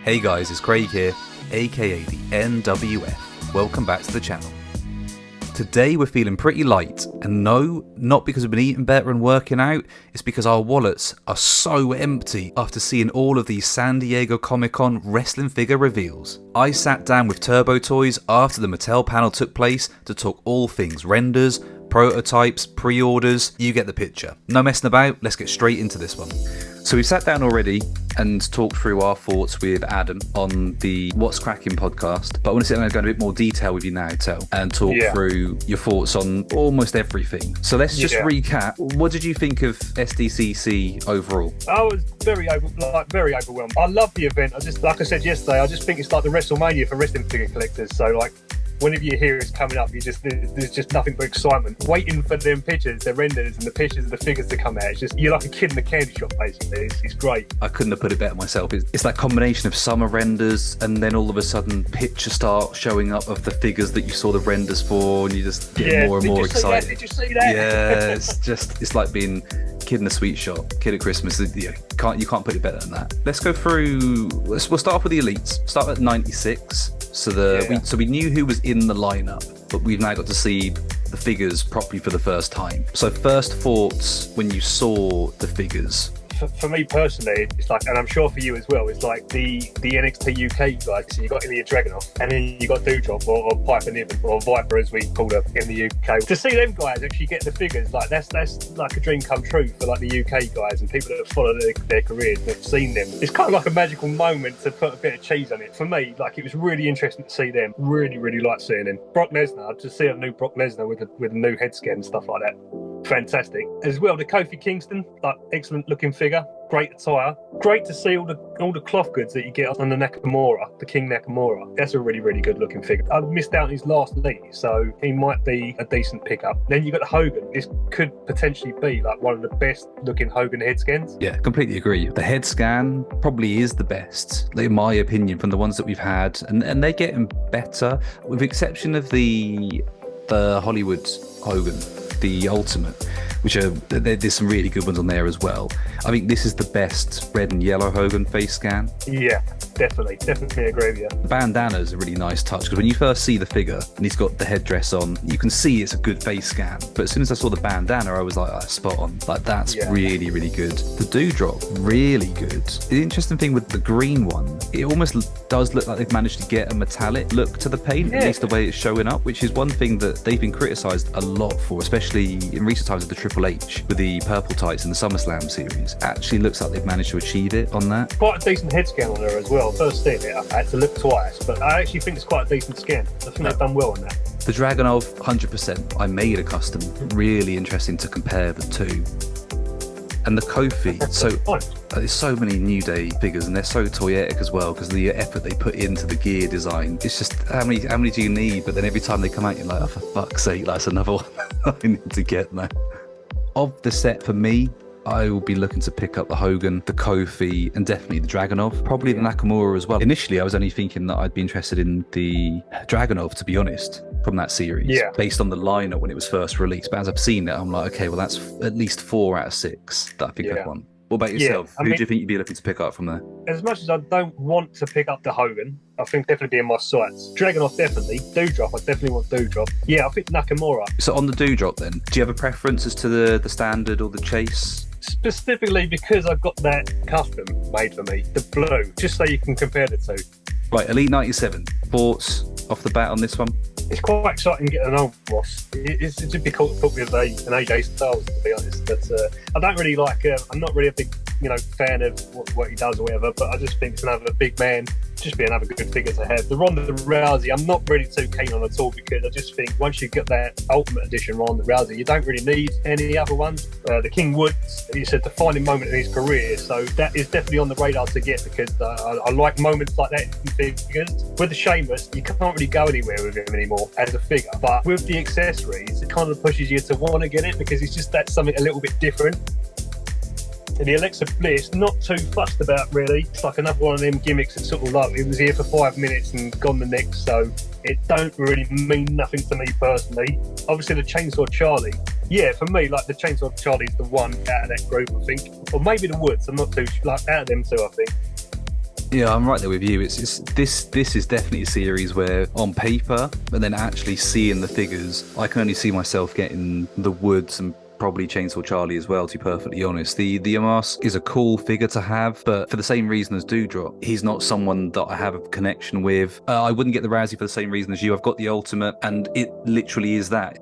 Hey guys, it's Craig here, aka the NWF. Welcome back to the channel. Today we're feeling pretty light, and no, not because we've been eating better and working out, it's because our wallets are so empty after seeing all of these San Diego ComicCon wrestling figure reveals. I sat down with TurboToys after the Mattel panel took place to talk all things renders, prototypes, pre-orders, you get the picture. No messing about, let's get straight into this one. So we've sat down already and talked through our thoughts with Adam on the What's Cracking podcast, but I want to sit down and go into a bit more detail with you now, Tel, and talk through your thoughts on almost everything. So let's just recap. What did you think of SDCC overall? I was very overwhelmed. I love the event. Like I said yesterday, I just think it's like the WrestleMania for wrestling figure collectors. So like, whenever you hear it's coming up, there's just nothing but excitement. Waiting for them pictures, the renders and the pictures of the figures to come out. It's just, you're like a kid in the candy shop, basically. It's great. I couldn't have put it better myself. It's that combination of summer renders and then all of a sudden pictures start showing up of the figures that you saw the renders for, and you just get more and more excited. Did you see that? Yeah, it's like being kid in a sweet shop, kid at Christmas. You can't put it better than that. Let's go through. We'll start off with the elites. Start at 96. So we knew who was in the lineup, but we've now got to see the figures properly for the first time. So first thoughts when you saw the figures. For me personally, it's like, and I'm sure for you as well, it's like the NXT UK guys. So you got Ilya Dragunov, and then you got Doudrop or Piper Niven or Viper as we call her in the UK. To see them guys actually get the figures, like that's like a dream come true for like the UK guys and people that have followed their careers and have seen them. It's kind of like a magical moment to put a bit of cheese on it. For me, like it was really interesting to see them. Really like seeing them. Brock Lesnar, to see a new Brock Lesnar with a new head scan and stuff like that. Fantastic. As well, the Kofi Kingston, like excellent looking figure, great attire. Great to see all the cloth goods that you get on the Nakamura, the King Nakamura. That's a really good looking figure. I missed out on his last lead, so he might be a decent pickup. Then you got the Hogan. This could potentially be like one of the best looking Hogan head scans. Yeah, completely agree. The head scan probably is the best, in my opinion, from the ones that we've had, and they're getting better, with the exception of the Hollywood Hogan, the Ultimate, which there's some really good ones on there as well. I think this is the best red and yellow Hogan face scan. Yeah, definitely agree with you. The bandana is a really nice touch, because when you first see the figure and he's got the headdress on, you can see it's a good face scan. But as soon as I saw the bandana, I was like, spot on. Like, that's really good. The Doudrop, really good. The interesting thing with the green one, it almost does look like they've managed to get a metallic look to the paint, at least the way it's showing up, which is one thing that they've been criticised a lot for, especially in recent times with the Triple H, with the purple tights in the SummerSlam series. Actually looks like they've managed to achieve it on that. Quite a decent head scan on her as well. First seeing it, I had to look twice, but I actually think it's quite a decent scan. I think they've done well on that. The Dragunov, 100%. I made a custom. Really interesting to compare the two. And the Kofi, so there's so many New Day figures, and they're so toyetic as well, because the effort they put into the gear design. It's just, how many do you need? But then every time they come out, you're like, oh, for fuck's sake, that's another one I need to get now. Of the set, for me, I will be looking to pick up the Hogan, the Kofi, and definitely the Dragunov. Probably the Nakamura as well. Initially, I was only thinking that I'd be interested in the Dragunov, to be honest, from that series, based on the lineup when it was first released. But as I've seen it, I'm like, okay, well, that's at least 4 out of 6 that I think I'd want. What about yourself? Who do you think you'd be looking to pick up from there? As much as I don't want to pick up the Hogan, I think definitely be in my sights. Dragunov, definitely. Doudrop, I definitely want Doudrop. Yeah, I think Nakamura. So on the Doudrop then, do you have a preference as to the standard or the chase? Specifically because I've got that custom made for me, the blue, just so you can compare the two. Right, Elite 97. Thoughts off the bat on this one? It's quite exciting getting an old Ross. It's difficult to put with an AJ Styles, to be honest. But I don't really like. I'm not really a big, fan of what he does or whatever. But I just think it's another big man. Just be another good figure to have. The Ronda Rousey, I'm not really too keen on at all, because I just think once you get that Ultimate Edition Ronda Rousey, you don't really need any other ones. The King Woods, it's a defining moment in his career, so that is definitely on the radar to get, because I like moments like that in figures. With the Sheamus, you can't really go anywhere with him anymore as a figure, but with the accessories, it kind of pushes you to want to get it, because it's just that something a little bit different. And the Alexa Bliss, not too fussed about really. It's like another one of them gimmicks that sort of like, it was here for 5 minutes and gone the next, so it don't really mean nothing to me personally. Obviously the Chainsaw Charlie, yeah, for me, like the Chainsaw Charlie's the one out of that group, I think. Or maybe the Woods, I'm not too, like out of them two, I think. Yeah, I'm right there with you. It's this is definitely a series where on paper, but then actually seeing the figures, I can only see myself getting the Woods and probably Chainsaw Charlie as well, to be perfectly honest. The Mask is a cool figure to have, but for the same reason as Doudrop, he's not someone that I have a connection with. I wouldn't get the Razzie for the same reason as you. I've got the Ultimate, and it literally is that.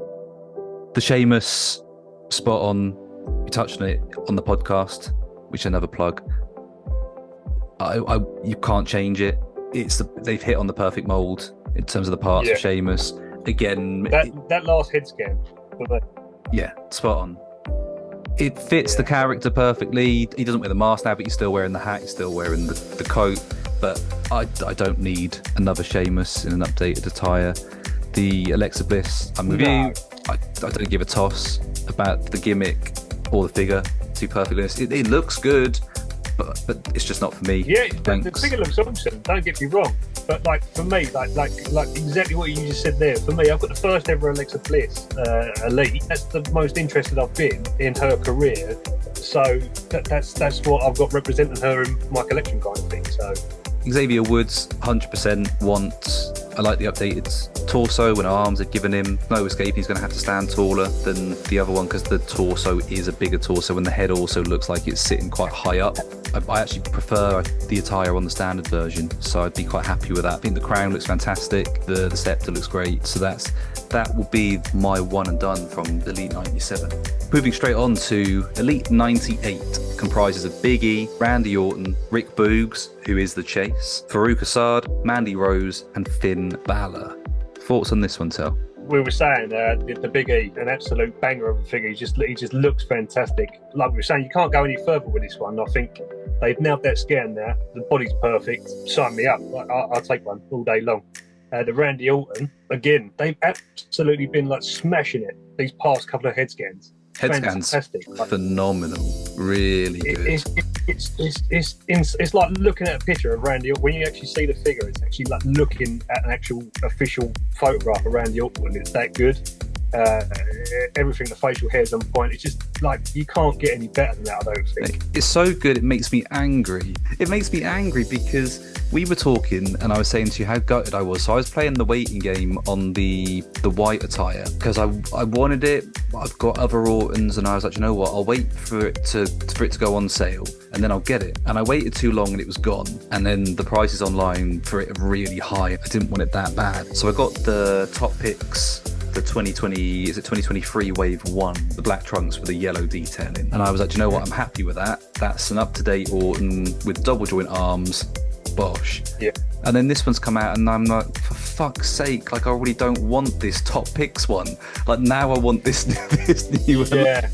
The Sheamus, spot on. We touched on it on the podcast, which is another plug. You can't change it. They've hit on the perfect mold in terms of the parts of Sheamus. Again, that last head scan. Yeah, spot on. It fits the character perfectly. He doesn't wear the mask now, but he's still wearing the hat. He's still wearing the coat. But I don't need another Sheamus in an updated attire. The Alexa Bliss, I'm with you. I don't give a toss about the gimmick or the figure, to be perfectly honest. It looks good, but it's just not for me. Yeah, the figure looks awesome, don't get me wrong. But like for me, like exactly what you just said there. For me, I've got the first ever Alexa Bliss Elite. That's the most interested I've been in her career. So that's what I've got representing her in my collection kind of thing. So Xavier Woods, 100% want. I like the updated torso and arms they've given him. No escape, he's going to have to stand taller than the other one because the torso is a bigger torso and the head also looks like it's sitting quite high up. I actually prefer the attire on the standard version, so I'd be quite happy with that. I think the crown looks fantastic, the scepter looks great, so that will be my one and done from Elite 97. Moving straight on to Elite 98, comprises of Big E, Randy Orton, Rick Boogs, who is the Chase, Farouk Assad, Mandy Rose, and Finn Balor. Thoughts on this one, Tel? We were saying the Big E, an absolute banger of a figure. He just looks fantastic. Like we were saying, you can't go any further with this one. I think they've nailed that scan there. The body's perfect. Sign me up. I'll take one all day long. The Randy Orton, again, they've absolutely been like smashing it these past couple of head scans. Head scans, phenomenal, really good. It's like looking at a picture of Randy Orton. When you actually see the figure, it's actually like looking at an actual official photograph of Randy Orton. It's that good. Everything, the facial hair's on point. It's just like you can't get any better than that, I don't think. It's so good, it makes me angry. It makes me angry because we were talking and I was saying to you how gutted I was. So I was playing the waiting game on the white attire because I wanted it. I've got other Ortons and I was like, you know what, I'll wait for it to go on sale and then I'll get it. And I waited too long and it was gone. And then the prices online for it are really high. I didn't want it that bad. So I got the top picks, the 2023 Wave 1, the black trunks with the yellow detailing. And I was like, you know what, I'm happy with that. That's an up-to-date Orton with double joint arms. Bosh. Yeah. And then this one's come out and I'm like, for fuck's sake, like I already don't want this top picks one. Like now I want this new one. Yeah.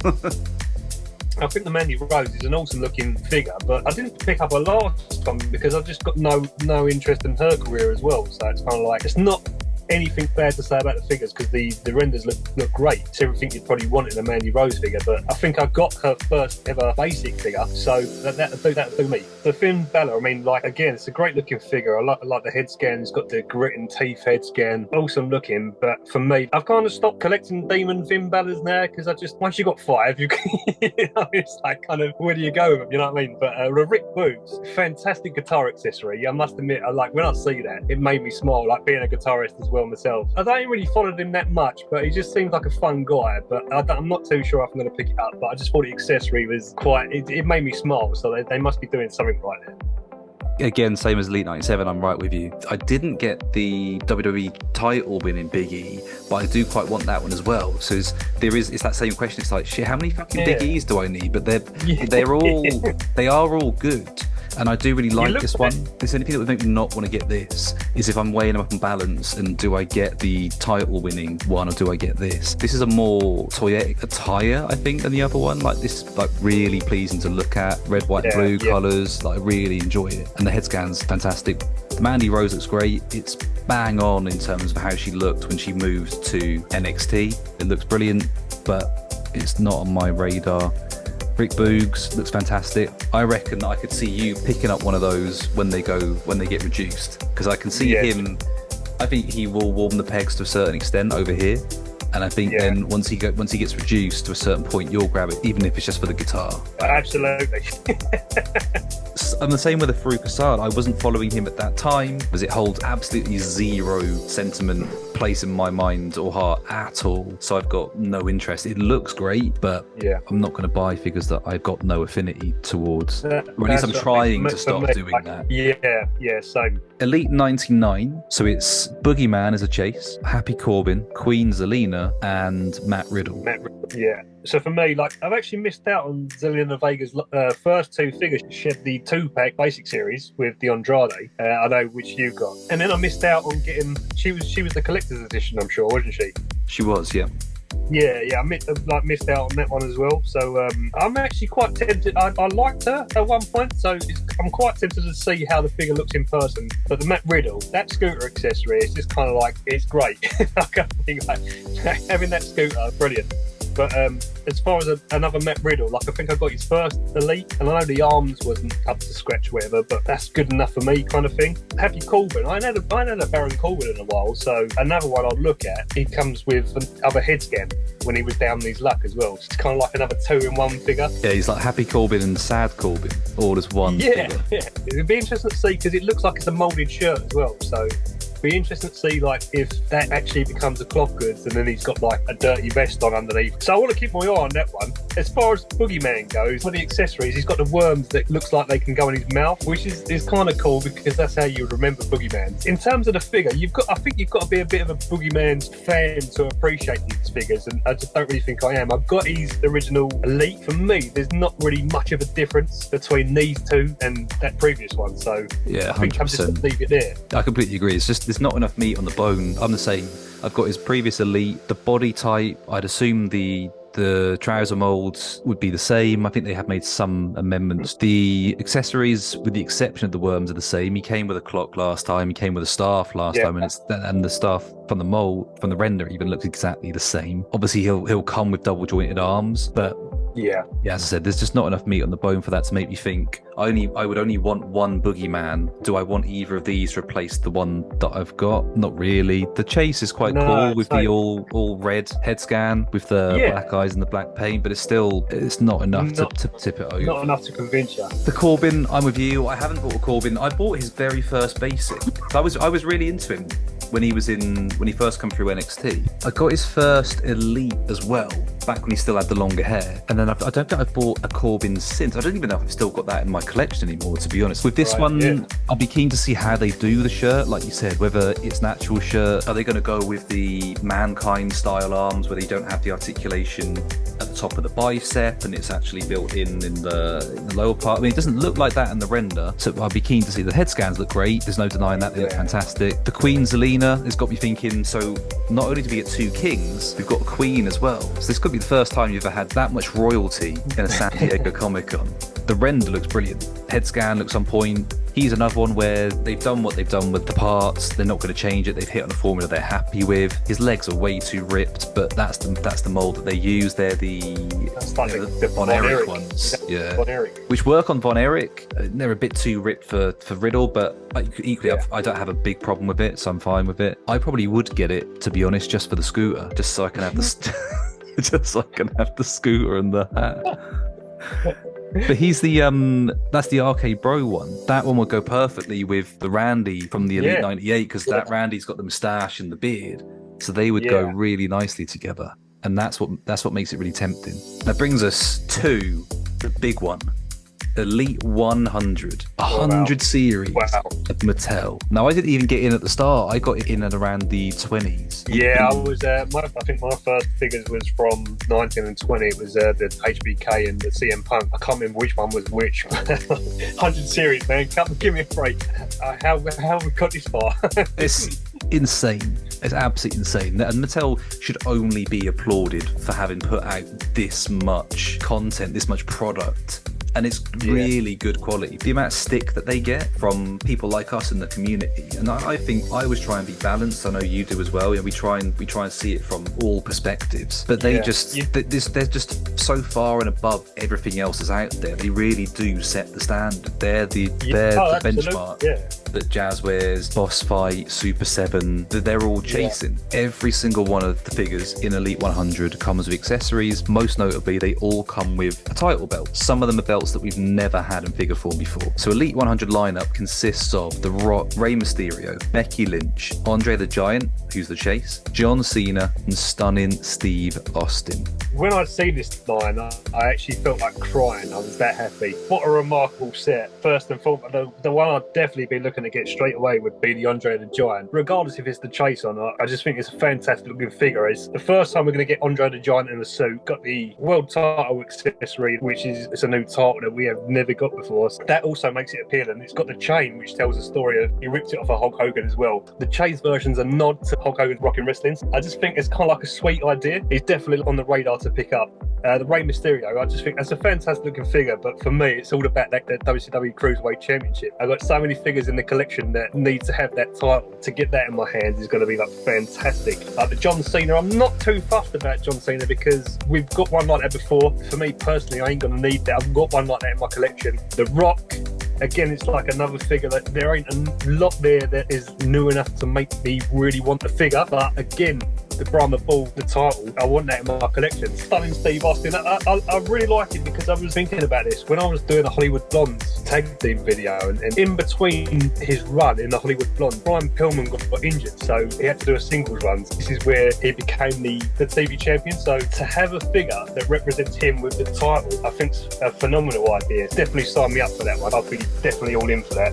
I think the Mandy Rose is an awesome looking figure, but I didn't pick up a last one because I've just got no interest in her career as well. So it's kind of like, it's not anything bad to say about the figures because the renders look great. It's everything you'd probably want in a Mandy Rose figure, but I think I got her first ever basic figure, so that'll do me. The Finn Balor, I mean, like again, it's a great looking figure. I like the head scan. It's got the grit and teeth head scan, awesome looking. But for me, I've kind of stopped collecting Demon Finn Balors now because I just once you got 5, you know, it's like kind of where do you go with them? You know what I mean? But Rick Boogs, fantastic guitar accessory. I must admit, like when I see that, it made me smile. Like being a guitarist as well myself. I don't really followed him that much, but he just seems like a fun guy. But I'm not too sure if I'm going to pick it up. But I just thought the accessory was quite. It made me smile. So they must be doing something right there. Again, same as Elite 97, I'm right with you. I didn't get the WWE title winning Big E, but I do quite want that one as well. So it's that same question. It's like, shit, how many fucking Big E's do I need? But they are all good. And I do really like this one. The only thing that would make me not want to get this is if I'm weighing them up on balance and do I get the title winning one or do I get this? This is a more toyetic attire, I think, than the other one. Like this, like really pleasing to look at. Red, white, and blue colours. Like I really enjoy it. And the head scan's fantastic. Mandy Rose looks great. It's bang on in terms of how she looked when she moved to NXT. It looks brilliant, but it's not on my radar. Rick Boogs looks fantastic. I reckon that I could see you picking up one of those when they get reduced, because I can see him. I think he will warm the pegs to a certain extent over here, And I think then once he gets reduced to a certain point, you'll grab it, even if it's just for the guitar. Absolutely. I'm the same with the Farouk Assad. I wasn't following him at that time because it holds absolutely zero sentiment, place in my mind or heart at all. So I've got no interest. It looks great, but I'm not going to buy figures that I've got no affinity towards. Or at least I'm trying to stop doing that. Yeah, same. Elite 99. So it's Boogeyman as a Chase, Happy Corbin, Queen Zelina, and Matt Riddle. Yeah. So for me, like, I've actually missed out on Zelina Vega's first two figures. She had the 2-pack basic series with the Andrade. I know which you got, and then I missed out on getting. She was the collector's edition, I'm sure, wasn't she? She was, yeah. Yeah, I missed out on that one as well. So I'm actually quite tempted. I liked her at one point, so I'm quite tempted to see how the figure looks in person. But the Matt Riddle, that scooter accessory, is just kind of like, it's great. I can't think, like, having that scooter, brilliant. But as far as another Matt Riddle, like, I think I got his first Elite, and I know the arms wasn't up to scratch, whatever, but that's good enough for me, kind of thing. Happy Corbin, I hadn't had a Baron Corbin in a while, so another one I'll look at. He comes with another head scan when he was down his luck as well. It's kind of like another 2-in-1 figure. Yeah, he's like Happy Corbin and Sad Corbin, all as one figure. Yeah. It'd be interesting to see, because it looks like it's a moulded shirt as well, so be interesting to see, like, if that actually becomes a cloth goods and then he's got like a dirty vest on underneath. So I want to keep my eye on that one. As far as Boogeyman goes, for the accessories, he's got the worms that looks like they can go in his mouth, which is kind of cool, because that's how you would remember Boogeyman. In terms of the figure, I think you've got to be a bit of a Boogeyman fan to appreciate these figures, and I just don't really think I am. I've got his original Elite. For me, there's not really much of a difference between these two and that previous one, so yeah, 100%. I think I'm just going to leave it there. I completely agree. It's just there's not enough meat on the bone. I'm the same. I've got his previous Elite. The body type, I'd assume the trouser molds would be the same. I think they have made some amendments. The accessories, with the exception of the worms, are the same. He came with a clock last time. He came with a staff last time, and the staff from the mold, from the render, even looks exactly the same. Obviously, he'll come with double jointed arms, but yeah, as I said, there's just not enough meat on the bone for that to make me think I would only want one Boogeyman. Do I want either of these to replace the one that I've got? Not really. The Chase is quite cool with the all red head scan with the black eyes and the black paint, but it's not enough to tip it over. Not enough to convince you. The Corbin, I'm with you. I haven't bought a Corbin. I bought his very first basic. I was really into him when he first come through NXT. I got his first Elite as well, back when he still had the longer hair. And then I don't think I've bought a Corbin since. I don't even know if I've still got that in my collection anymore, to be honest. With this one, I'll be keen to see how they do the shirt, like you said, whether it's an actual shirt. Are they going to go with the Mankind style arms where they don't have the articulation at the top of the bicep and it's actually built in the lower part? I mean, it doesn't look like that in the render, so I'll be keen to see. The head scans look great. There's no denying that. They look fantastic. The Queen Zelina has got me thinking, so not only do we get two kings, we've got a queen as well. So this could be the first time you've ever had that much royalty in a San Diego ComicCon. The render looks brilliant. Head scan looks on point. He's another one where they've done what they've done with the parts. They're not going to change it. They've hit on a formula they're happy with. His legs are way too ripped, but that's the mold that they use. They're the Von Erich ones, which work on Von Erich. They're a bit too ripped for Riddle, but equally, I don't have a big problem with it, so I'm fine with it. I probably would get it, to be honest, just for the scooter, just so I can have the scooter and the hat. But he's that's the Arcade Bro one. That one would go perfectly with the Randy from the Elite 98, because that Randy's got the moustache and the beard, so they would go really nicely together. And that's what makes it really tempting. That brings us to the big one. Elite 100 series of Mattel. Now, I didn't even get in at the start. I got in at around the 20s. Yeah, I was. I think my first figures was from 19 and 20. It was the HBK and the CM Punk. I can't remember which one was which. 100 series, man. Give me a break. How have we got this far? It's insane. It's absolutely insane. And Mattel should only be applauded for having put out this much content, this much product and it's really good quality. The amount of stick that they get from people like us in the community, and I think I always try and be balanced. I know you do as well. We try and see it from all perspectives, but they're just so far and above everything else that's out there. They really do set the standard. They're the benchmark that Jazzwares, Boss Fight, Super 7, that they're all chasing. Every single one of the figures in Elite 100 comes with accessories. Most notably, they all come with a title belt. Some of them are belts that we've never had in figure form before. So Elite 100 lineup consists of The Rock, Rey Mysterio, Becky Lynch, Andre the Giant, who's the Chase, John Cena, and Stunning Steve Austin. When I see this line, I actually felt like crying. I was that happy. What a remarkable set. First and foremost, the one I'd definitely be looking to get straight away would be the Andre the Giant. Regardless if it's the Chase or not, I just think it's a fantastic looking figure. It's the first time we're going to get Andre the Giant in a suit. Got the world title accessory, which is it's a new title that we have never got before. So that also makes it appealing. It's got the chain, which tells a story of he ripped it off of Hulk Hogan as well. The Chase version's a nod to Hulk Hogan's Rockin' Wrestling. I just think it's kind of like a sweet idea. He's definitely on the radar to pick up. The Rey Mysterio, I just think that's a fantastic looking figure, but for me, it's all about that WCW Cruiserweight Championship. I've got so many figures in the collection that need to have that title. To get that in my hands is going to be like fantastic. Like the John Cena, I'm not too fussed about John Cena because we've got one like that before. For me personally, I ain't going to need that. I've got one like that in my collection. The Rock, again, it's like another figure that there ain't a lot there that is new enough to make me really want the figure, but again, the Brahma Bull, the title, I want that in my collection. Stunning Steve Austin, I really like it because I was thinking about this when I was doing the Hollywood Blondes tag team video, and in between his run in the Hollywood Blondes, Brian Pillman got injured, so he had to do a singles run. This is where he became the TV champion, so to have a figure that represents him with the title, I think it's a phenomenal idea. Definitely sign me up for that one. I'll be definitely all in for that.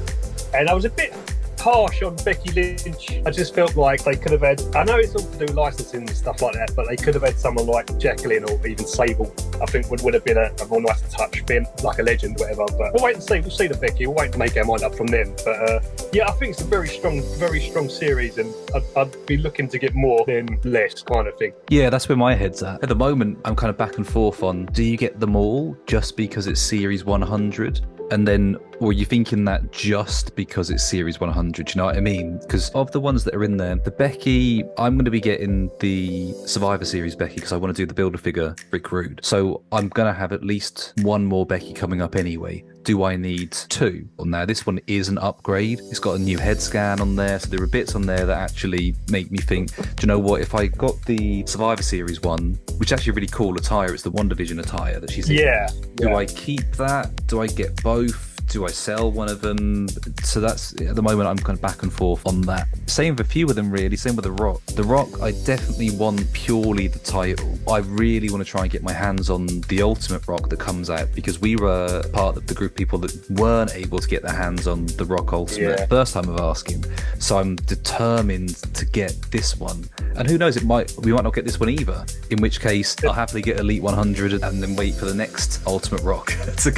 And I was a bit harsh on Becky Lynch. I just felt like they could have had, I know it's all to do with licensing and stuff like that, but they could have had someone like Jacqueline or even Sable. I think would have been a more nice touch, being like a legend, whatever. But we'll wait and see. We'll see the Becky. We'll wait to make our mind up from them. But yeah, I think it's a very strong series, and I'd be looking to get more than less, kind of thing. Yeah, that's where my head's at. At the moment, I'm kind of back and forth on, do you get them all just because it's Series 100? And then, or are you thinking that just because it's Series 100? You know what I mean? Because of the ones that are in there, the Becky, I'm going to be getting the Survivor Series Becky because I want to do the Build-A-Figure Rick Rude. So I'm going to have at least one more Becky coming up anyway. Do I need two? Well, now this one is an upgrade. It's got a new head scan on there. So there are bits on there that actually make me think, do you know what? If I got the Survivor Series one, which is actually a really cool attire, it's the One Division attire that she's in. Yeah. Do I keep that? Do I get both? Do I sell one of them? So that's, at the moment, I'm kind of back and forth on that. Same with a few of them, really. Same with The Rock. The Rock, I definitely want purely the title. I really want to try and get my hands on the Ultimate Rock that comes out, because we were part of the group of people that weren't able to get their hands on the Rock Ultimate first time of asking. So I'm determined to get this one. And who knows, we might not get this one either. In which case, I'll happily get Elite 100 and then wait for the next Ultimate Rock to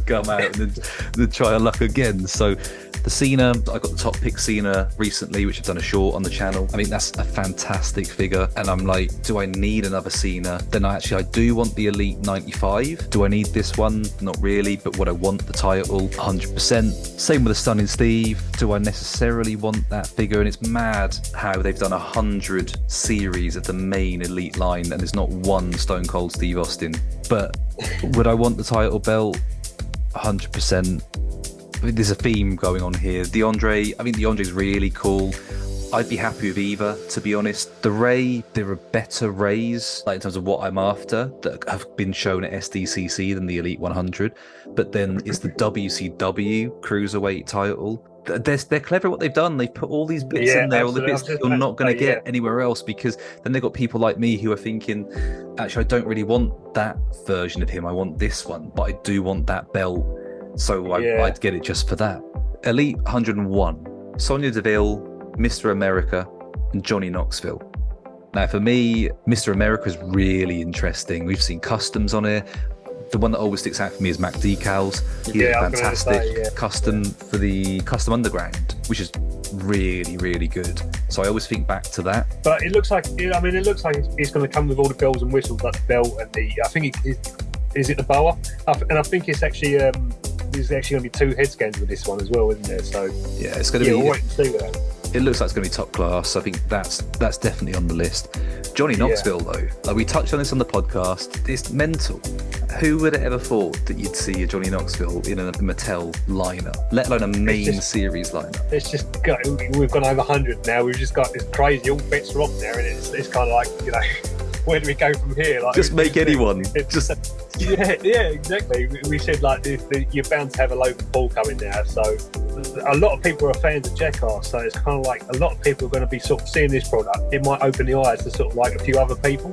come out and then try our luck again. So the Cena, I got the Top Pick Cena recently, which I've done a short on the channel. I mean, that's a fantastic figure. And I'm like, do I need another Cena? Then I do want the Elite 95. Do I need this one? Not really, but would I want the title? 100%. Same with the Stunning Steve. Do I necessarily want that figure? And it's mad how they've done 100 series of the main Elite line and there's not one Stone Cold Steve Austin. But would I want the title belt? 100%. There's a theme going on here. The Andre's really cool. I'd be happy with either, to be honest. The Rey, there are better Reys, like in terms of what I'm after, that have been shown at SDCC than the Elite 100. But then it's the WCW Cruiserweight title. They're clever what they've done. They've put all these bits in there, all the bits that you're not going to get anywhere else, because then they've got people like me who are thinking, actually, I don't really want that version of him. I want this one, but I do want that belt. So I'd get it just for that. Elite 101, Sonya Deville, Mr. America, and Johnny Knoxville. Now, for me, Mr. America is really interesting. We've seen customs on it. The one that always sticks out for me is Mac Decals. He looks fantastic. Custom for the Custom Underground, which is really, really good. So I always think back to that. But it looks like, it's going to come with all the bells and whistles, like the belt and I think is it the boa? And I think it's actually there's actually going to be 2 head scans with this one as well, isn't there? So yeah, it's going to be. We'll wait and see with that. It looks like it's going to be top class. I think that's definitely on the list. Johnny Knoxville, though, like we touched on this on the podcast, it's mental. Who would have ever thought that you'd see a Johnny Knoxville in a Mattel lineup, let alone a main series lineup? We've gone over 100 now. We've just got this crazy, all bets are on there, and it's kind of like, where do we go from here? Like, just make anyone. Yeah, exactly. We said like you're bound to have a Logan Paul coming now, so a lot of people are fans of Jackass, so it's kind of like a lot of people are going to be sort of seeing this product. It might open the eyes to sort of like a few other people.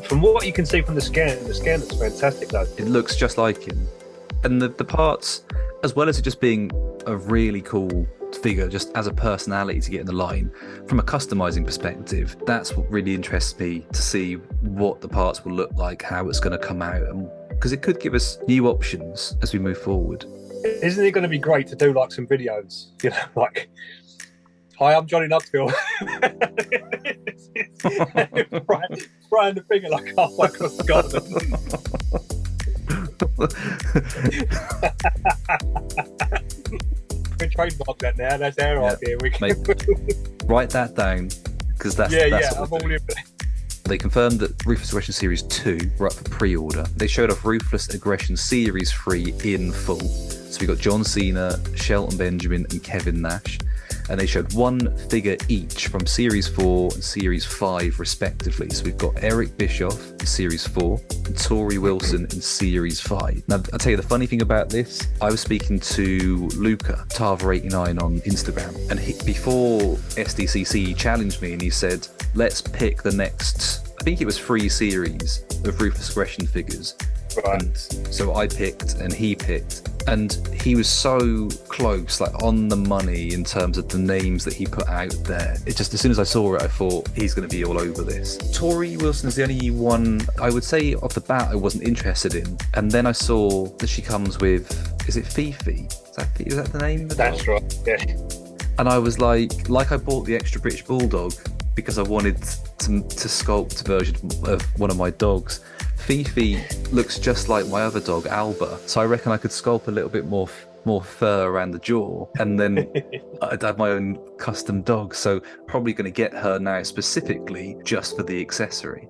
From what you can see from the scan looks fantastic though. It looks just like him, and the parts, as well as it just being a really cool figure just as a personality to get in the line, from a customizing perspective, that's what really interests me, to see what the parts will look like, how it's going to come out, and because it could give us new options as we move forward. Isn't it going to be great to do like some videos, like, hi, I'm Johnny Knoxville. Frying the finger like halfway across Scotland. We trademark that now. That's our idea. We can... write that down, because that's I'm all in it. They confirmed that Ruthless Aggression Series 2 were up for pre-order. They showed off Ruthless Aggression Series 3 in full. So we got John Cena, Shelton Benjamin, and Kevin Nash. And they showed 1 figure each from Series 4 and Series 5 respectively. So we've got Eric Bischoff in Series 4 and Tori Wilson in Series 5. Now, I'll tell you the funny thing about this. I was speaking to Luca, Tarver89 on Instagram, and before SDCC, he challenged me and he said, let's pick the next, I think it was 3 series of Ruthless Aggression figures. Right. And so I picked and he picked, and he was so close, like on the money in terms of the names that he put out there. It just, as soon as I saw it, I thought he's going to be all over this. Tori Wilson's the only one I would say off the bat I wasn't interested in, and then I saw that she comes with, is it Fifi? Is that the name? That's right. Yeah. And I was like I bought the extra British Bulldog because I wanted to sculpt a version of one of my dogs. Fifi looks just like my other dog, Alba, so I reckon I could sculpt a little bit more fur around the jaw, and then I'd have my own custom dog, so probably going to get her now specifically just for the accessory.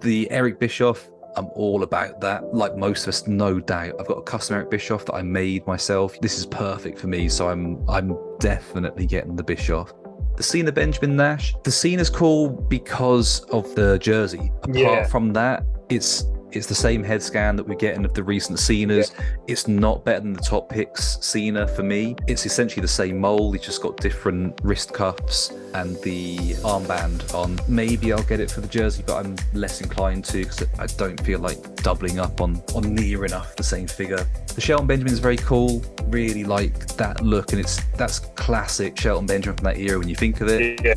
The Eric Bischoff, I'm all about that, like most of us, no doubt. I've got a custom Eric Bischoff that I made myself. This is perfect for me, so I'm definitely getting the Bischoff. The Cena Benjamin Nash, the Cena's cool because of the jersey. Apart from that, it's the same head scan that we're getting of the recent Cenas. Yeah. It's not better than the Top Picks Cena for me. It's essentially the same mold. It's just got different wrist cuffs and the armband on. Maybe I'll get it for the jersey, but I'm less inclined to, because I don't feel like doubling up on near enough the same figure. The Shelton Benjamin is very cool. Really like that look, and that's classic Shelton Benjamin from that era when you think of it. Yeah.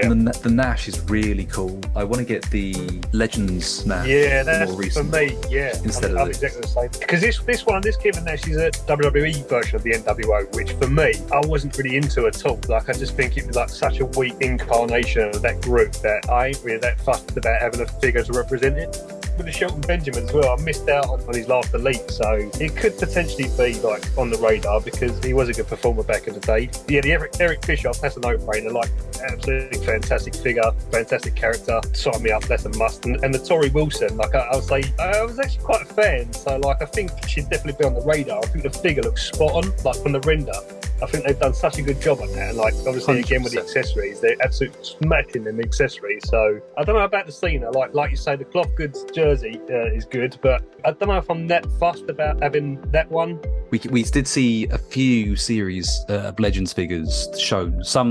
And the Nash is really cool. I want to get the Legends Nash. Yeah, that's more for me. Yeah, instead I'm exactly the same. Because this Kevin Nash is a WWE version of the NWO, which for me I wasn't really into at all. Like, I just think it was like such a weak incarnation of that group that I ain't really that fussed about having a figure to represent it. With the Shelton Benjamin as well, I missed out on his last Elite, so it could potentially be like on the radar because he was a good performer back in the day. Yeah, the Eric Bischoff, that's a no-brainer. Like, absolutely fantastic figure, fantastic character. Sign me up, that's a must. And the Tori Wilson, like I would say, I was actually quite a fan, so like I think she'd definitely be on the radar. I think the figure looks spot on, like from the render. I think they've done such a good job on that, and like obviously 100%. Again with the accessories, they're absolutely smashing in the accessories. So I don't know about the Cena, like you say, the cloth goods jersey is good, but I don't know if I'm that fussed about having that one. We did see a few series of Legends figures shown. So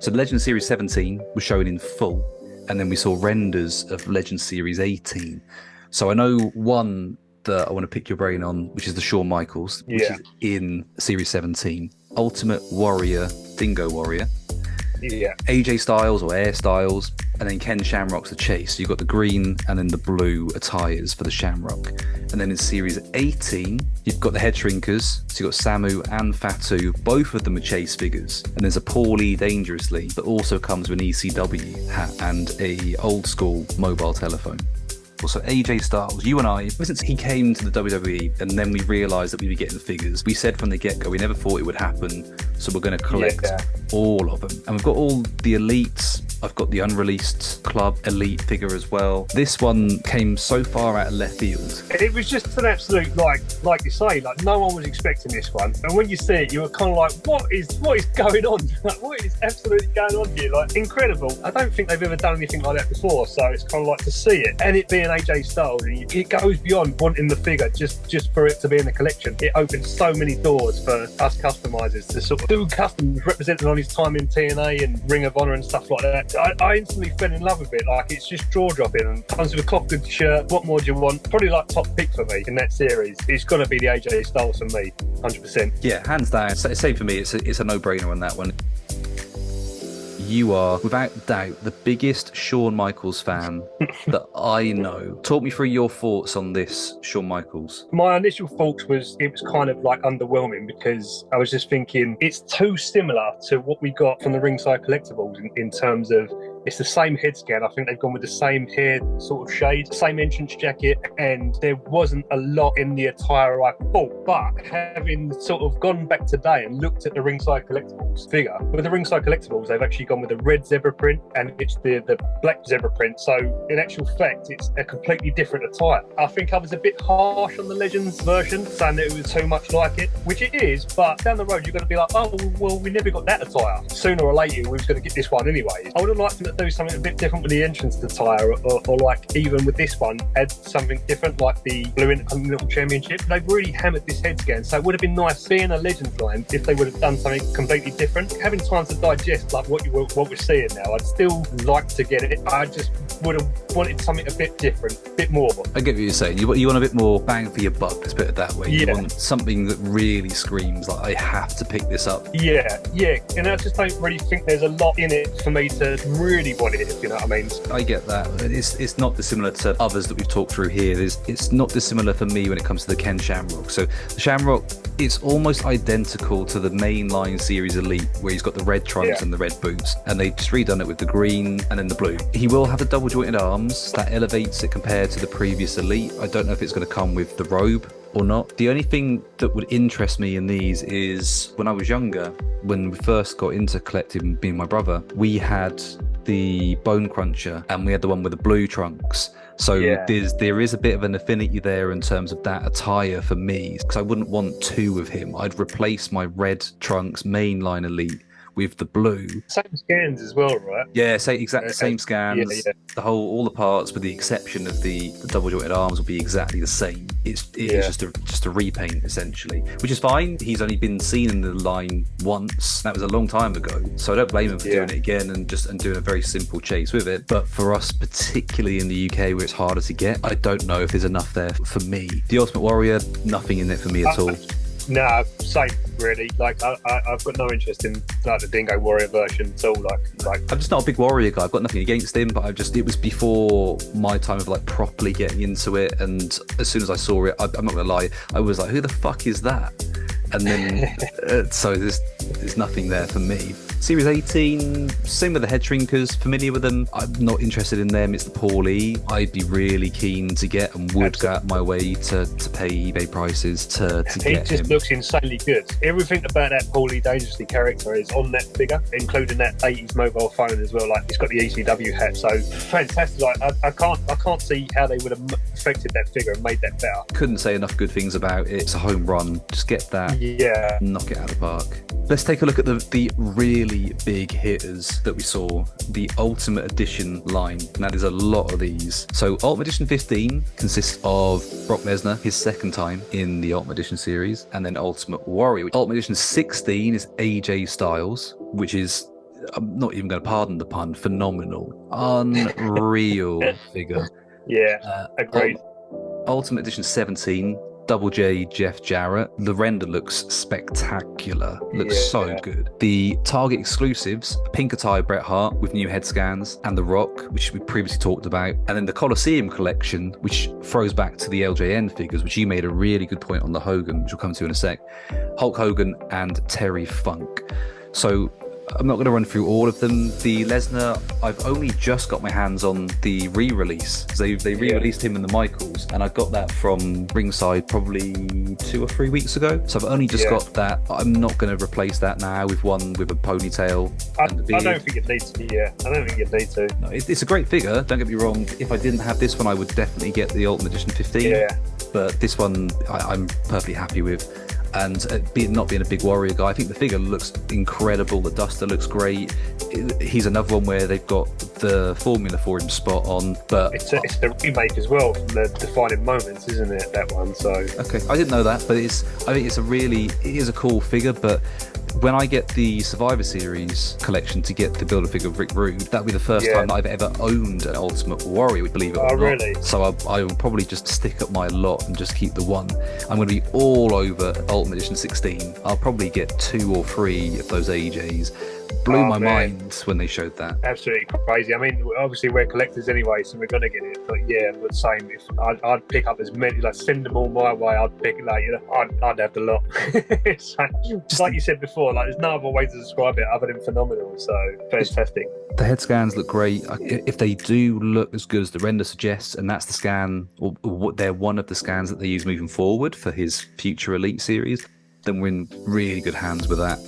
the Legends Series 17 was shown in full, and then we saw renders of Legends Series 18. So I know one that I want to pick your brain on, which is the Shawn Michaels, which is in Series 17. Ultimate Warrior, Dingo Warrior. Yeah. AJ Styles or Air Styles, and then Ken Shamrock's the Chase. So you've got the green and then the blue attires for the Shamrock. And then in Series 18, you've got the Head Shrinkers. So you've got Samu and Fatu. Both of them are Chase figures. And there's a Paulie Dangerously that also comes with an ECW hat and a old school mobile telephone. Michaels. So AJ Styles, you and I, ever since he came to the WWE and then we realised that we'd be getting figures, we said from the get-go we never thought it would happen, so we're going to collect all of them. And we've got all the elites. I've got the unreleased Club Elite figure as well. This one came so far out of left field. It was just an absolute, like you say, like no one was expecting this one. And when you see it, you were kind of like, what is going on? Like, what is absolutely going on here? Like, incredible. I don't think they've ever done anything like that before, so it's kind of like to see it. And it being AJ Styles, and it goes beyond wanting the figure just for it to be in the collection. It opens so many doors for us customizers to sort of do customs represented on his time in TNA and Ring of Honor and stuff like that. I instantly fell in love with it. Like, it's just jaw-dropping and comes with a cloth good shirt. What more do you want? Probably like top pick for me in that series. It's got to be the AJ Styles for me, 100%. Yeah, hands down. Same for me. It's a no-brainer on that one. You are, without doubt, the biggest Shawn Michaels fan that I know. Talk me through your thoughts on this, Shawn Michaels. My initial thoughts was it was kind of like underwhelming because I was just thinking it's too similar to what we got from the Ringside Collectibles in terms of it's the same head scan. I think they've gone with the same hair sort of shade, same entrance jacket, and there wasn't a lot in the attire I thought. But having sort of gone back today and looked at the Ringside Collectibles figure, with the Ringside Collectibles, they've actually gone with the red zebra print and it's the black zebra print. So in actual fact, it's a completely different attire. I think I was a bit harsh on the Legends version, saying that it was too much like it, which it is, but down the road, you're going to be like, oh, well, we never got that attire. Sooner or later, we was going to get this one anyway. I would have liked them to do something a bit different with the entrance attire, or like even with this one, add something different, like the Blue Intercontinental Championship. They've really hammered this head scan, so it would have been nice being a Legends line if they would have done something completely different. Having time to digest like what we're seeing now, I'd still like to get it. I just would have wanted something a bit different, a bit more. I get what you're saying. You want a bit more bang for your buck, let's put it that way. Yeah. You want something that really screams like, I have to pick this up. Yeah. And I just don't really think there's a lot in it for me to really want it, if you know what I mean. I get that. It's not dissimilar to others that we've talked through here. It's not dissimilar for me when it comes to the Ken Shamrock. So the Shamrock, it's almost identical to the mainline series Elite, where he's got the red trunks and the red boots, and they've just redone it with the green and then the blue. He will have the double jointed arms. That elevates it compared to the previous Elite. I don't know if it's going to come with the robe or not. The only thing that would interest me in these is when I was younger, when we first got into collecting, me and my brother, we had the Bone Cruncher and we had the one with the blue trunks. So there is a bit of an affinity there in terms of that attire for me, because I wouldn't want two of him. I'd replace my red trunks mainline Elite with the blue. Same scans as well, right? Yeah, exactly the same scans. The all the parts, with the exception of the double jointed arms, will be exactly the same. It's just a repaint essentially, which is fine. He's only been seen in the line once. That was a long time ago, so I don't blame him for doing it again and doing a very simple chase with it. But for us, particularly in the UK where it's harder to get, I don't know if there's enough there for me. The Ultimate Warrior, nothing in it for me at all. No, same really. Like I've got no interest in like the Dingo Warrior version at all. Like I'm just not a big Warrior guy. I've got nothing against him, but it was before my time of like properly getting into it. And as soon as I saw it, I'm not gonna lie, I was like, who the fuck is that? And then so there's nothing there for me. Series 18, same with the head shrinkers, familiar with them. I'm not interested in them. It's the Paulie. I'd be really keen to get and would go out my way to pay eBay prices to get him. He just looks insanely good. Everything about that Paulie Dangerously character is on that figure, including that 80s mobile phone as well. Like, he's got the ECW hat, so fantastic. Like, I can't see how they would have affected that figure and made that better. Couldn't say enough good things about it. It's a home run. Just get that. Yeah. Knock it out of the park. Let's take a look at the really big hitters that we saw, the Ultimate Edition line. Now there's a lot of these. So Ultimate Edition 15 consists of Brock Lesnar, his second time in the Ultimate Edition series, and then Ultimate Warrior. Ultimate Edition 16 is AJ Styles, which is, I'm not even going to pardon the pun, phenomenal, unreal figure. Yeah, agreed. Ultimate Edition 17, Double J Jeff Jarrett. The render looks spectacular. Looks so good. The Target exclusives, Pink Attire Bret Hart with new head scans, and The Rock, which we previously talked about. And then the Coliseum Collection, which throws back to the LJN figures, which you made a really good point on the Hogan, which we'll come to in a sec. Hulk Hogan and Terry Funk. So I'm not going to run through all of them. The Lesnar, I've only just got my hands on the re-release. They re-released him in the Michaels, and I got that from Ringside probably 2 or 3 weeks ago. So I've only just got that. I'm not going to replace that now with one with a ponytail. I don't think it needs to. Yeah, I don't think it needs to. No, it's a great figure. Don't get me wrong. If I didn't have this one, I would definitely get the Ultimate Edition 15. Yeah. But this one, I'm perfectly happy with. And not being a big Warrior guy, I think the figure looks incredible. The Duster looks great. He's another one where they've got the formula for him spot on. But it's the remake as well from the Defining Moments, isn't it? That one. So okay, I didn't know that, but I think it is a cool figure. But when I get the Survivor Series collection to get the Build-A-Figure of Rick Rude, that'll be the first time that I've ever owned an Ultimate Warrior, believe it or not. Really? So I will probably just stick up my lot and just keep the one. I'm going to be all over Ultimate Edition 16. I'll probably get 2 or 3 of those AJs. Blew my mind when they showed that. Absolutely crazy. I mean, obviously we're collectors anyway, so we're going to get it. But yeah, the same. If I'd pick up as many, like send them all my way. I'd pick I'd have the lot. So, like you said before, like there's no other way to describe it other than phenomenal. So fantastic. The head scans look great. If they do look as good as the render suggests, and that's the scan, or they're one of the scans that they use moving forward for his future Elite series, then we're in really good hands with that.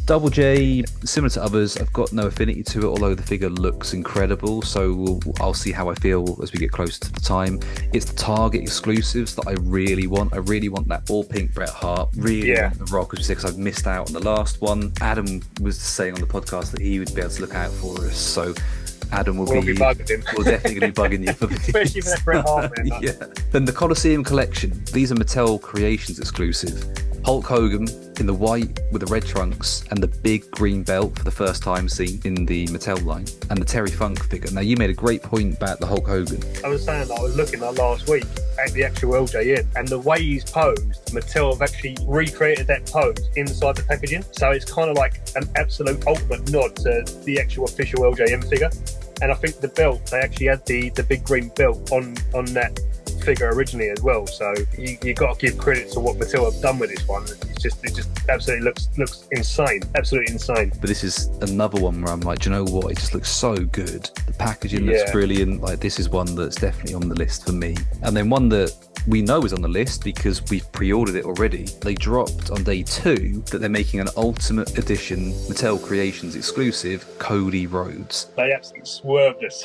Double J, similar to others, I've got no affinity to it, although the figure looks incredible, so I'll see how I feel as we get closer to the time. It's the Target exclusives that I really want. I really want that all-pink Bret Hart, really want the Rock, because I've missed out on the last one. Adam was saying on the podcast that he would be able to look out for us, so Adam will be bugging him. We're definitely going to be bugging you for these. Especially for that Bret Hart, man. Yeah. Then the Coliseum Collection. These are Mattel Creations exclusive. Hulk Hogan in the white with the red trunks and the big green belt for the first time seen in the Mattel line, and the Terry Funk figure. Now, you made a great point about the Hulk Hogan. I was saying that I was looking at last week at the actual LJN, and the way he's posed, Mattel have actually recreated that pose inside the packaging. So it's kind of like an absolute ultimate nod to the actual official LJN figure. And I think the belt, they actually had the big green belt on that figure originally as well, so you got to give credit to what Mattel have done with this one. It just absolutely looks insane, absolutely insane. But this is another one where I'm like, do you know what? It just looks so good. The packaging looks brilliant. Like, this is one that's definitely on the list for me. And then one that we know is on the list because we've pre-ordered it already. They dropped on day 2 that they're making an Ultimate Edition Mattel Creations exclusive Cody Rhodes. They absolutely swerved us.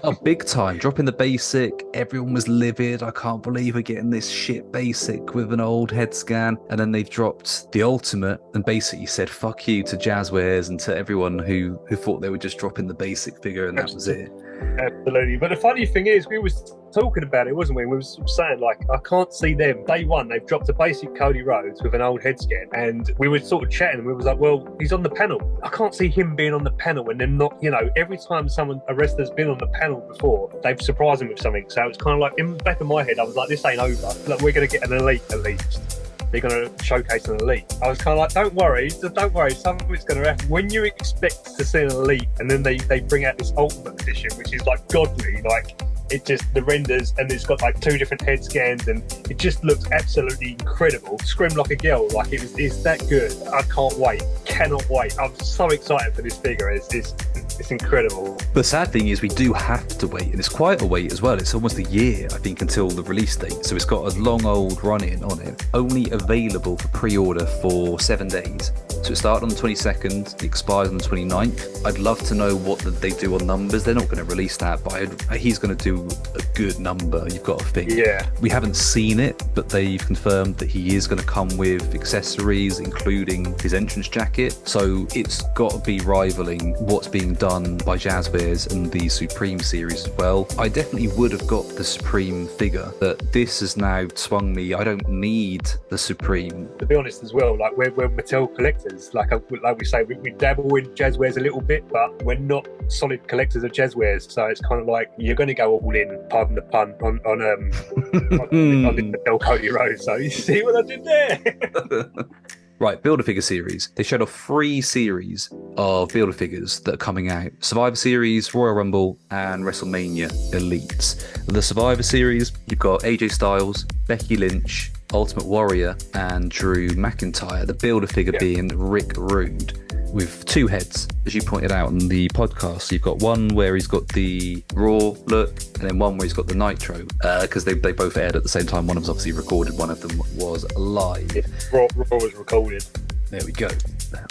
Oh, big time. Dropping the basic. Everyone was livid. I can't believe we're getting this shit basic with an old head scan. And then they've dropped the Ultimate and basically said fuck you to Jazzwares and to everyone who thought they were just dropping the basic figure and that was it. Absolutely. But the funny thing is, we was talking about it, wasn't we? We was saying, like, I can't see them. Day 1, they've dropped a basic Cody Rhodes with an old head scan, and we were sort of chatting, and we was like, well, he's on the panel. I can't see him being on the panel and then not, every time a wrestler's been on the panel before, they've surprised him with something. So it's kind of like, in the back of my head, I was like, this ain't over. Like, we're going to get an Elite at least. They're going to showcase an Elite. I was kind of like, don't worry, something's going to happen. When you expect to see an Elite, and then they bring out this Ultimate Edition, which is like godly, like, it just, the renders, and it's got like 2 different head scans, and it just looks absolutely incredible. Scream like a girl, like it's that good. I can't wait, cannot wait. I'm so excited for this figure. It's incredible. The sad thing is we do have to wait, and it's quite a wait as well. It's almost a year, I think, until the release date. So it's got a long old run-in on it. Only available for pre-order for 7 days. So it started on the 22nd, it expires on the 29th. I'd love to know what they do on numbers. They're not going to release that, but he's going to do a good number, you've got to think. Yeah. We haven't seen it, but they've confirmed that he is going to come with accessories, including his entrance jacket. So it's got to be rivaling what's being done by Jazzwares and the Supreme series as well. I definitely would have got the Supreme figure, but this has now swung me. I don't need the Supreme. To be honest as well, like we're Mattel collectors. Like we say, we dabble in Jazzwares a little bit, but we're not solid collectors of Jazzwares. So it's kind of like, you're going to go all in, pardon the pun, on the Mattel Cody Rhodes. So you see what I did there? Right, Build-A-Figure series. They showed off 3 series of Build-A-Figures that are coming out. Survivor Series, Royal Rumble, and WrestleMania Elites. The Survivor Series, you've got AJ Styles, Becky Lynch, Ultimate Warrior, and Drew McIntyre. The Build-A-Figure being Rick Rude. with two heads, as you pointed out on the podcast. So you've got one where he's got the Raw look, and then one where he's got the Nitro, because they both aired at the same time. One of them's obviously recorded, one of them was live. Raw was recorded. There we go.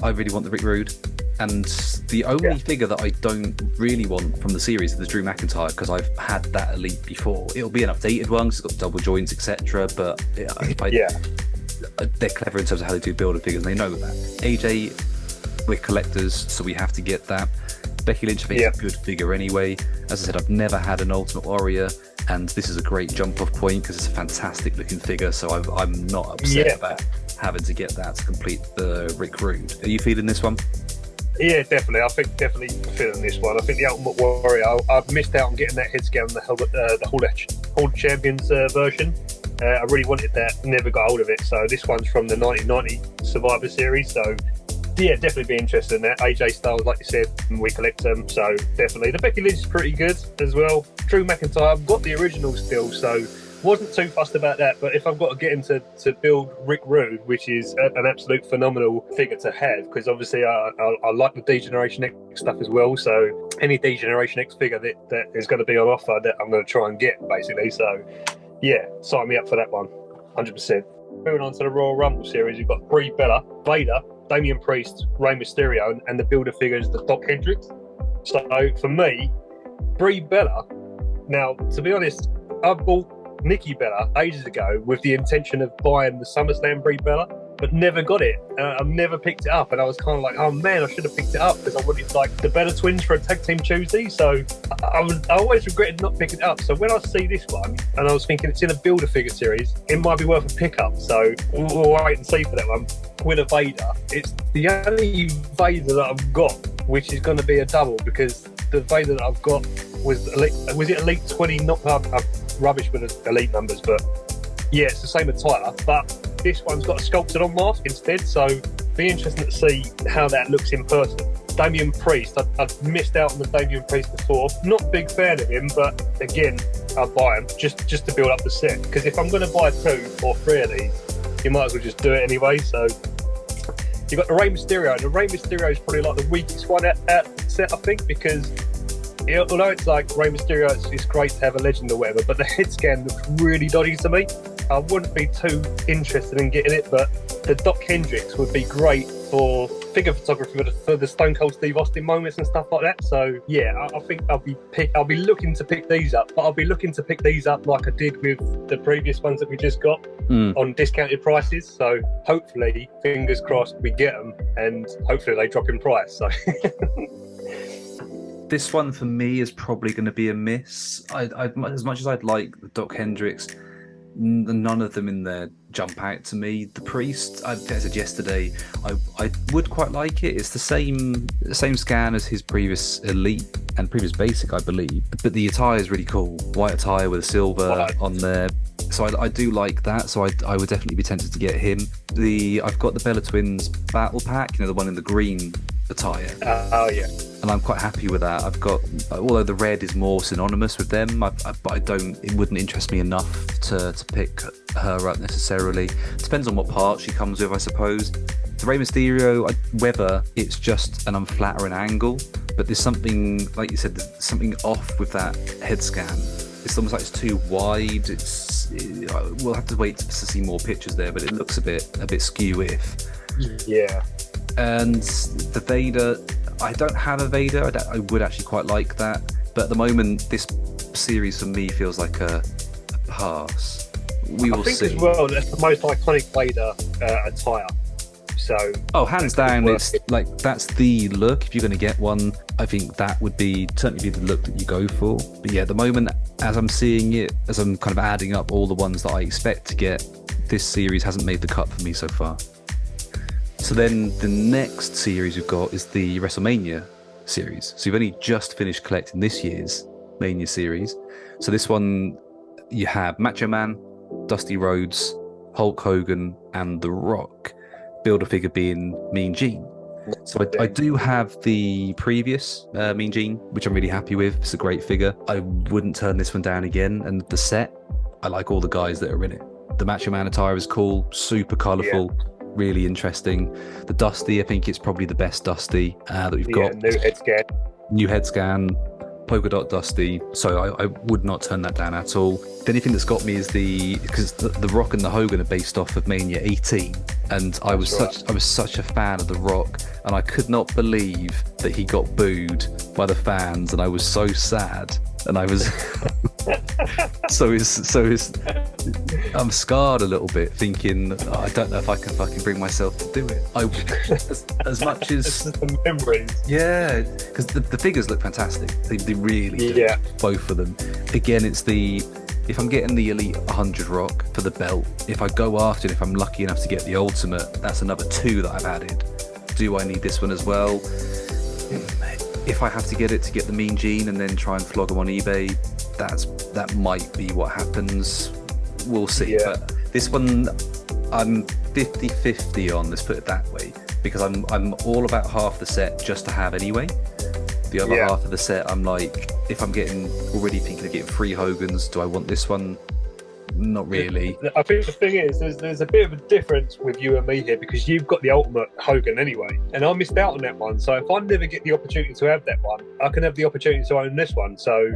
I really want the Rick Rude. And the only figure that I don't really want from the series is the Drew McIntyre, because I've had that Elite before. It'll be an updated one, 'cause it's got double joints, etc. But they're clever in terms of how they do build figures, and they know that. AJ, we're collectors, so we have to get that. Becky Lynch, I think, is a good figure anyway. As I said, I've never had an Ultimate Warrior, and this is a great jump-off point because it's a fantastic looking figure, so I'm not upset about having to get that to complete the Rick Rude. Are you feeling this one? Yeah, definitely. I think definitely feeling this one. I think the Ultimate Warrior, I've missed out on getting that head scan on the Hall of Champions version. I really wanted that, never got hold of it. So this one's from the 1990 Survivor Series. So yeah, definitely be interested in that. AJ Styles, like you said, we collect them. So definitely. The Becky Lynch is pretty good as well. Drew McIntyre, I've got the original still, so wasn't too fussed about that. But if I've got to get into to build Rick Rude, which is an absolute phenomenal figure to have, because obviously I like the D-Generation X stuff as well. So any D-Generation X figure that is going to be on offer, that I'm going to try and get, basically. So yeah, sign me up for that one, 100%. Moving on to the Royal Rumble series, you've got Brie Bella, Vader, Damian Priest, Rey Mysterio, and the builder figures, the Doc Hendricks. So for me, Brie Bella, now to be honest, I bought Nikki Bella ages ago with the intention of buying the SummerSlam Brie Bella, but never got it. I've never picked it up, and I was kind of like, oh man, I should have picked it up, because I wanted like the Bella Twins for a Tag Team Tuesday. So I always regretted not picking it up. So when I see this one, and I was thinking it's in a builder figure series, it might be worth a pickup. So we'll wait and see for that one. With a Vader, it's the only Vader that I've got, which is going to be a double, because the Vader that I've got was it Elite 20? Not rubbish with Elite numbers, but yeah, it's the same attire, but this one's got a sculpted on mask instead, so be interesting to see how that looks in person. Damian Priest, I've missed out on the Damian Priest before. Not a big fan of him, but again, I'll buy him just to build up the set, because if I'm going to buy 2 or 3 of these, you might as well just do it anyway. So you've got the Rey Mysterio, and the Rey Mysterio is probably like the weakest one at the set, I think, because although it's like Rey Mysterio, it's great to have a legend or whatever, but the head scan looks really dodgy to me. I wouldn't be too interested in getting it, but the Doc Hendricks would be great for figure photography for the Stone Cold Steve Austin moments and stuff like that. So yeah, I think I'll be looking to pick these up, but I'll be looking to pick these up like I did with the previous ones that we just got on discounted prices. So hopefully, fingers crossed, we get them, and hopefully they drop in price. So. This one for me is probably going to be a miss. I as much as I'd like the Doc Hendricks, none of them in there jump out to me. The Priest, I said yesterday, I would quite like it. It's the same scan as his previous Elite and previous Basic, I believe. But the attire is really cool. White attire with a silver on there. So I do like that. So I would definitely be tempted to get him. I've got the Bella Twins Battle Pack, the one in the green attire. Oh yeah. And I'm quite happy with that. I've got, although the red is more synonymous with them, but it wouldn't interest me enough to pick her up necessarily. Depends on what part she comes with, I suppose. The Rey Mysterio, whether it's just an unflattering angle, but there's something, like you said, there's something off with that head scan. It's almost like it's too wide. We'll have to wait to see more pictures there, but it looks a bit skew-if. Yeah. And the Vader, I don't have a Vader. I would actually quite like that, but at the moment, this series for me feels like a pass. We will see. I think as well that's the most iconic Vader attire. So hands down, it's like that's the look. If you're going to get one, I think that would certainly be the look that you go for. But yeah, at the moment, as I'm seeing it, as I'm kind of adding up all the ones that I expect to get, this series hasn't made the cut for me so far. So then the next series we've got is the WrestleMania series. So you've only just finished collecting this year's Mania series. So this one, you have Macho Man, Dusty Rhodes, Hulk Hogan, and The Rock. Build-A-Figure being Mean Gene. So I do have the previous Mean Gene, which I'm really happy with. It's a great figure. I wouldn't turn this one down again. And the set, I like all the guys that are in it. The Macho Man attire is cool, super colourful. really interesting. The Dusty, I think it's probably the best Dusty that we've got. New head scan, polka dot Dusty. So I would not turn that down at all. The only thing that's got me is because the Rock and the Hogan are based off of Mania 18, and I was such a fan of the Rock, and I could not believe that he got booed by the fans, and I was so sad. And I was I'm scarred a little bit, thinking I don't know if I can fucking bring myself to do it. As much as the memories, yeah, because the figures look fantastic. They really do. Yeah, both of them. Again, it's if I'm getting the Elite 100 Rock for the belt, if I go after it, if I'm lucky enough to get the Ultimate, that's another 2 that I've added. Do I need this one as well? If I have to get it to get the Mean Gene and then try and flog them on eBay, that might be what happens. We'll see. Yeah. But this one, I'm 50-50 on, let's put it that way, because I'm all about half the set just to have anyway. The other half of the set, I'm like, if I'm already thinking of getting 3 Hogans, do I want this one? Not really. I think the thing is, there's a bit of a difference with you and me here, because you've got the Ultimate Hogan anyway, and I missed out on that one. So if I never get the opportunity to have that one, I can have the opportunity to own this one. So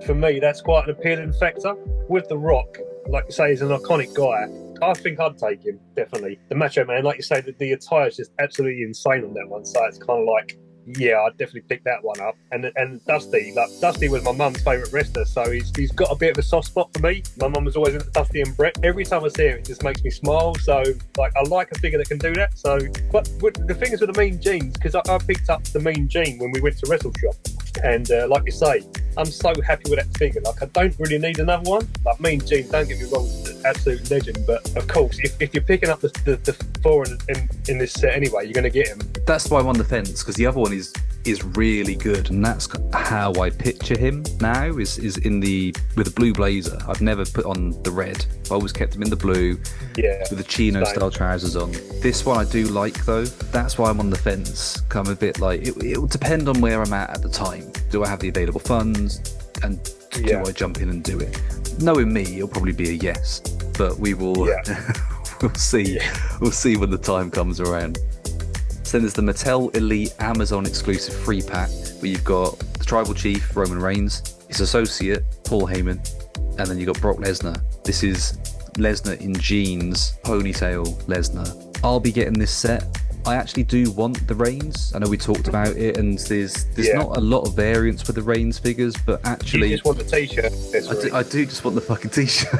for me, that's quite an appealing factor. With the Rock, like you say, he's an iconic guy. I think I'd take him, definitely. The Macho Man, like you say, the attire is just absolutely insane on that one. So it's kind of like, yeah, I'd definitely pick that one up. And Dusty, Dusty was my mum's favourite wrestler, so he's got a bit of a soft spot for me. My mum was always into Dusty and Brett. Every time I see him, it just makes me smile. So I like a figure that can do that. So, but the thing is with the Mean Genes, because I picked up the Mean Gene when we went to Wrestle Shop, and like you say, I'm so happy with that figure. I don't really need another one. Mean Gene, don't get me wrong, is an absolute legend. But of course, if you're picking up the 4 in this set anyway, you're going to get him. That's why I'm on the fence, because the other one is really good, and that's how I picture him now. Is with a blue blazer. I've never put on the red. I always kept him in the blue. Yeah. With the chino style trousers on. This one I do like though. That's why I'm on the fence. I'm a bit like it will depend on where I'm at the time. Do I have the available funds, and do I jump in and do it? Knowing me, it'll probably be a yes, but we will. We'll see. Yeah. We'll see when the time comes around. So then there's the Mattel Elite Amazon exclusive 3-pack, where you've got the Tribal Chief, Roman Reigns, his associate, Paul Heyman, and then you've got Brock Lesnar. This is Lesnar in jeans, ponytail Lesnar. I'll be getting this set. I actually do want the Reigns. I know we talked about it, and there's not a lot of variants with the Reigns figures, but actually... You just want the t-shirt. I do just want the fucking t-shirt.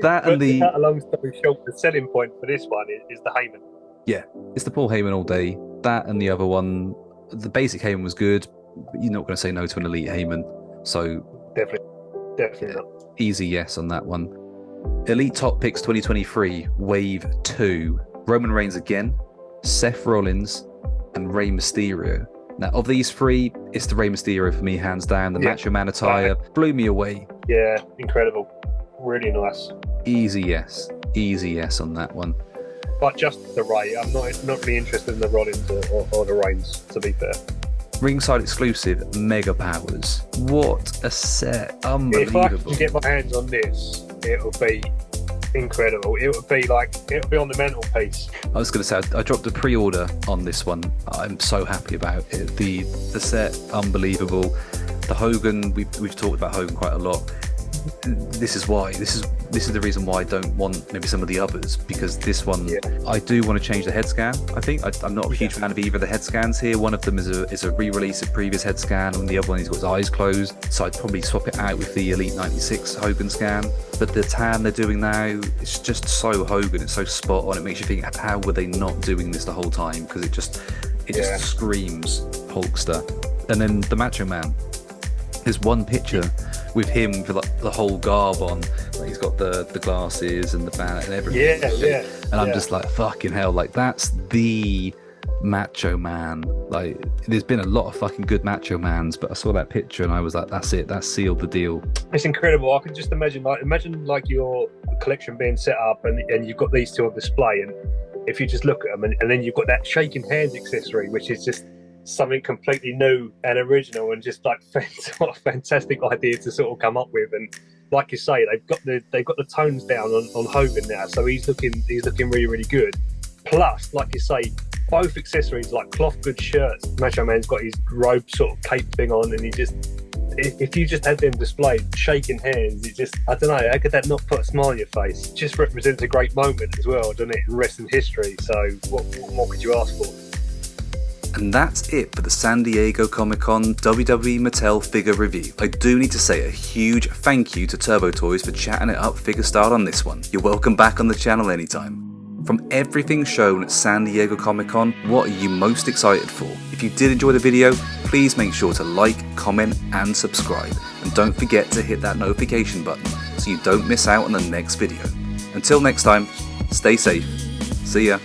That and the... A long story short, the selling point for this one is the Heyman. Yeah, it's the Paul Heyman all day. That and the other one, the basic Heyman was good, but you're not going to say no to an Elite Heyman. So... Definitely not. Easy yes on that one. Elite Top Picks 2023, Wave 2. Roman Reigns again, Seth Rollins, and Rey Mysterio. Now, of these 3, it's the Rey Mysterio for me, hands down. The Macho Man attire blew me away. Yeah, incredible. Really nice. Easy yes on that one. But just the Rey. I'm not really interested in the Rollins or the Reigns, to be fair. Ringside exclusive Mega Powers. What a set. Unbelievable. If I can get my hands on this, it'll be incredible. It'll be on the mantelpiece. I was going to say, I dropped a pre-order on this one. I'm so happy about it. The set, unbelievable. The Hogan, we've talked about Hogan quite a lot. This is why. This is the reason why I don't want maybe some of the others, because this one, I do want to change the head scan. I think I'm not a huge fan of either of the head scans here. One of them is a re-release of previous head scan, and the other one he's got his eyes closed. So I'd probably swap it out with the Elite 96 Hogan scan. But the tan they're doing now, it's just so Hogan. It's so spot on. It makes you think, how were they not doing this the whole time? Because it just screams Hulkster. And then the Macho Man. There's one picture with him with like the whole garb on. Like he's got the glasses and the band and everything. And I'm just like, fucking hell, like that's the Macho Man. Like there's been a lot of fucking good Macho Mans, but I saw that picture and I was like, that's it, that's sealed the deal. It's incredible. I can just imagine your collection being set up and you've got these 2 on display, and if you just look at them and then you've got that shaking hands accessory, which is just something completely new and original, and just like what a fantastic idea to sort of come up with. And like you say, they've got the tones down on Hogan now, so he's looking really, really good. Plus, like you say, both accessories like cloth good shirts. Macho Man's got his robe sort of cape thing on, and if you just had them displayed, shaking hands, I don't know, how could that not put a smile on your face? It just represents a great moment as well, doesn't it, in wrestling history? So what more could you ask for? And that's it for the San Diego ComicCon WWE Mattel figure review. I do need to say a huge thank you to TurboToys for chatting it up figure style on this one. You're welcome back on the channel anytime. From everything shown at San Diego Comic-Con, what are you most excited for? If you did enjoy the video, please make sure to like, comment and subscribe. And don't forget to hit that notification button so you don't miss out on the next video. Until next time, stay safe. See ya.